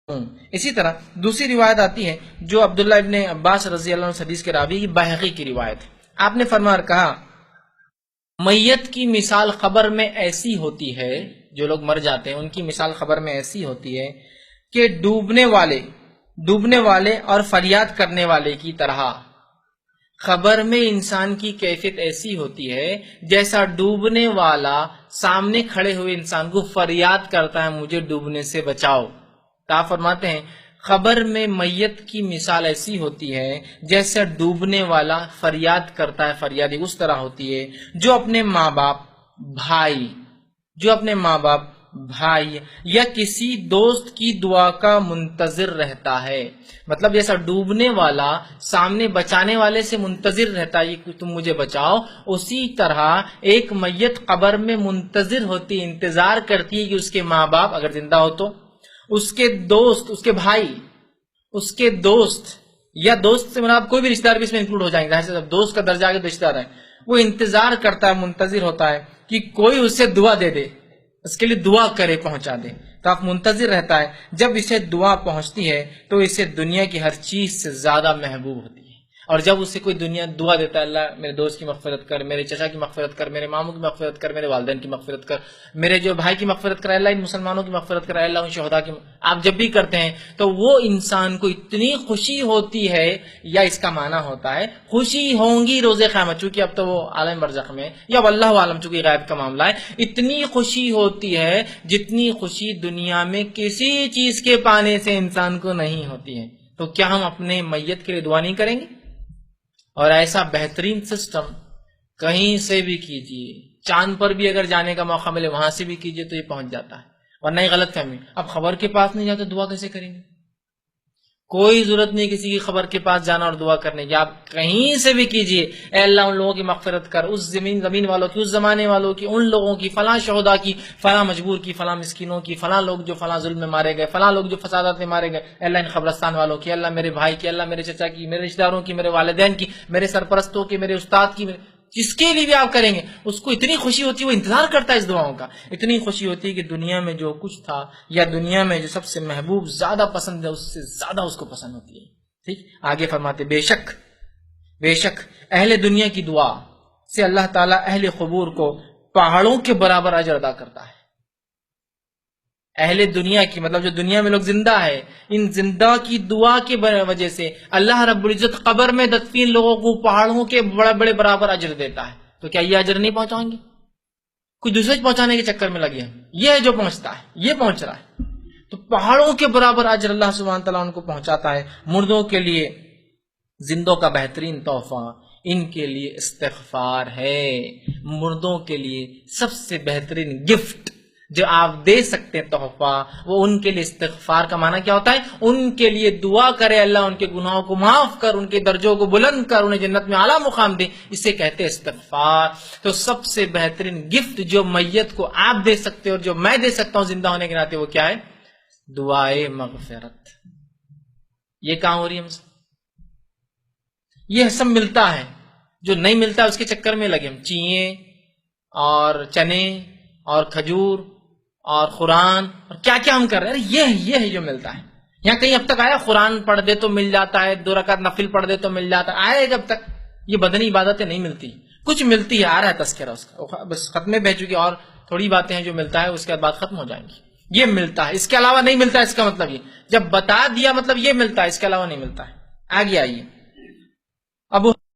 اسی طرح دوسری روایت آتی ہے جو عبداللہ ابن عباس رضی اللہ عنہ حدیث کے راوی کی بحقی کی روایت ہے. آپ نے فرمایا کہا میت کی مثال خبر میں ایسی ہوتی ہے، جو لوگ مر جاتے ہیں ان کی مثال خبر میں ایسی ہوتی ہے کہ ڈوبنے والے اور فریاد کرنے والے کی طرح. خبر میں انسان کی کیفیت ایسی ہوتی ہے جیسا ڈوبنے والا سامنے کھڑے ہوئے انسان کو فریاد کرتا ہے مجھے ڈوبنے سے بچاؤ. تو آپ فرماتے ہیں خبر میں میت کی مثال ایسی ہوتی ہے جیسے ڈوبنے والا فریاد کرتا ہے، فریادی اس طرح ہوتی ہے جو اپنے ماں باپ بھائی یا کسی دوست کی دعا کا منتظر رہتا ہے. مطلب جیسا ڈوبنے والا سامنے بچانے والے سے منتظر رہتا ہے کہ تم مجھے بچاؤ، اسی طرح ایک میت قبر میں منتظر ہوتی، انتظار کرتی ہے کہ اس کے ماں باپ اگر زندہ ہو تو، اس کے دوست، اس کے بھائی، اس کے دوست یا دوست سے مراد کوئی بھی رشتہ دار بھی اس میں انکلوڈ ہو جائیں گے. جب دوست کا درجہ آگے تو رشتہ دار ہے، وہ انتظار کرتا ہے، منتظر ہوتا ہے کہ کوئی اسے دعا دے دے، اس کے لیے دعا کرے، پہنچا دے. تو آپ منتظر رہتا ہے. جب اسے دعا پہنچتی ہے تو اسے دنیا کی ہر چیز سے زیادہ محبوب ہوتی ہے. اور جب اسے کوئی دعا دیتا ہے اللہ میرے دوست کی مغفرت کر، میرے چچا کی مغفرت کر، میرے ماموں کی مغفرت کر، میرے والدین کی مغفرت کر، میرے جو بھائی کی مغفرت کر، اللہ ان مسلمانوں کی مغفرت کر، اللہ ان شہداء کی، آپ جب بھی کرتے ہیں تو وہ انسان کو اتنی خوشی ہوتی ہے، یا اس کا معنی ہوتا ہے خوشی ہوں گی روز قیامت، چونکہ اب تو وہ عالم برزخ میں یا واللہ عالم، چونکہ غیب کا معاملہ ہے، اتنی خوشی ہوتی ہے جتنی خوشی دنیا میں کسی چیز کے پانے سے انسان کو نہیں ہوتی ہے. تو کیا ہم اپنے میت کے لیے دعا نہیں کریں گے؟ اور ایسا بہترین سسٹم کہیں سے بھی کیجیے، چاند پر بھی اگر جانے کا موقع ملے وہاں سے بھی کیجیے تو یہ پہنچ جاتا ہے. ورنہ یہ غلط فہمی، اب خبر کے پاس نہیں جاتے دعا کیسے کریں گے؟ کوئی ضرورت نہیں کسی کی خبر کے پاس جانا اور دعا کرنے کی، آپ کہیں سے بھی کیجیے. اے اللہ ان لوگوں کی مغفرت کر، اس زمین والوں کی، اس زمانے والوں کی، ان لوگوں کی، فلاں شہداء کی، فلاں مجبور کی، فلاں مسکینوں کی، فلاں لوگ جو فلاں ظلم میں مارے گئے، فلاں لوگ جو فسادات میں مارے گئے، اے اللہ ان قبرستان والوں کی، اللہ میرے بھائی کی، اللہ میرے چچا کی، میرے رشتہ داروں کی، میرے والدین کی، میرے سرپرستوں کی، میرے استاد کی، جس کے لیے بھی آپ کریں گے اس کو اتنی خوشی ہوتی ہے، وہ انتظار کرتا ہے اس دعاؤں کا. اتنی خوشی ہوتی ہے کہ دنیا میں جو کچھ تھا یا دنیا میں جو سب سے محبوب زیادہ پسند ہے اس سے زیادہ اس کو پسند ہوتی ہے. ٹھیک، آگے فرماتے بے شک اہل دنیا کی دعا سے اللہ تعالیٰ اہل قبور کو پہاڑوں کے برابر اجر ادا کرتا ہے. اہل دنیا کی مطلب جو دنیا میں لوگ زندہ ہے، ان زندہ کی دعا کی وجہ سے اللہ رب العزت قبر میں دفین لوگوں کو پہاڑوں کے بڑے بڑے برابر اجر دیتا ہے. تو کیا یہ اجر نہیں پہنچائیں گے؟ کوئی دوسرے پہنچانے کے چکر میں لگے ہیں، یہ جو پہنچتا ہے یہ پہنچ رہا ہے. تو پہاڑوں کے برابر اجر اللہ سبحانہ تعالیٰ ان کو پہنچاتا ہے. مردوں کے لیے زندوں کا بہترین تحفہ ان کے لیے استغفار ہے. مردوں کے لیے سب سے بہترین گفٹ جو آپ دے سکتے ہیں تحفہ، وہ ان کے لیے استغفار کا معنی کیا ہوتا ہے؟ ان کے لیے دعا کرے اللہ ان کے گناہوں کو معاف کر، ان کے درجوں کو بلند کر، انہیں جنت میں اعلیٰ مقام دے. اسے کہتے ہیں استغفار. تو سب سے بہترین گفٹ جو میت کو آپ دے سکتے اور جو میں دے سکتا ہوں زندہ ہونے کے ناطے، وہ کیا ہے؟ دعائے مغفرت. یہ کہاں ہو رہی ہے ہم سے؟ یہ سب ملتا ہے، جو نہیں ملتا اس کے چکر میں لگے ہم. چیئیں اور چنے اور کھجور اور قرآن اور کیا کیا ہم کر رہے ہیں، یہ جو ملتا ہے. یہاں کہیں اب تک آیا قرآن پڑھ دے تو مل جاتا ہے، 2 رکعت نفل پڑھ دے تو مل جاتا ہے؟ آئے جب تک یہ بدنی عبادتیں نہیں ملتی. کچھ ملتی ہے، آ رہا ہے تذکرہ اس کا، بس ختمے بہ چکی، اور تھوڑی باتیں ہیں جو ملتا ہے، اس کے بعد ختم ہو جائیں گی. یہ ملتا ہے، اس کے علاوہ نہیں ملتا. اس کا مطلب یہ جب بتا دیا مطلب یہ ملتا ہے، اس کے علاوہ نہیں ملتا ہے. آگے آئیے. ابو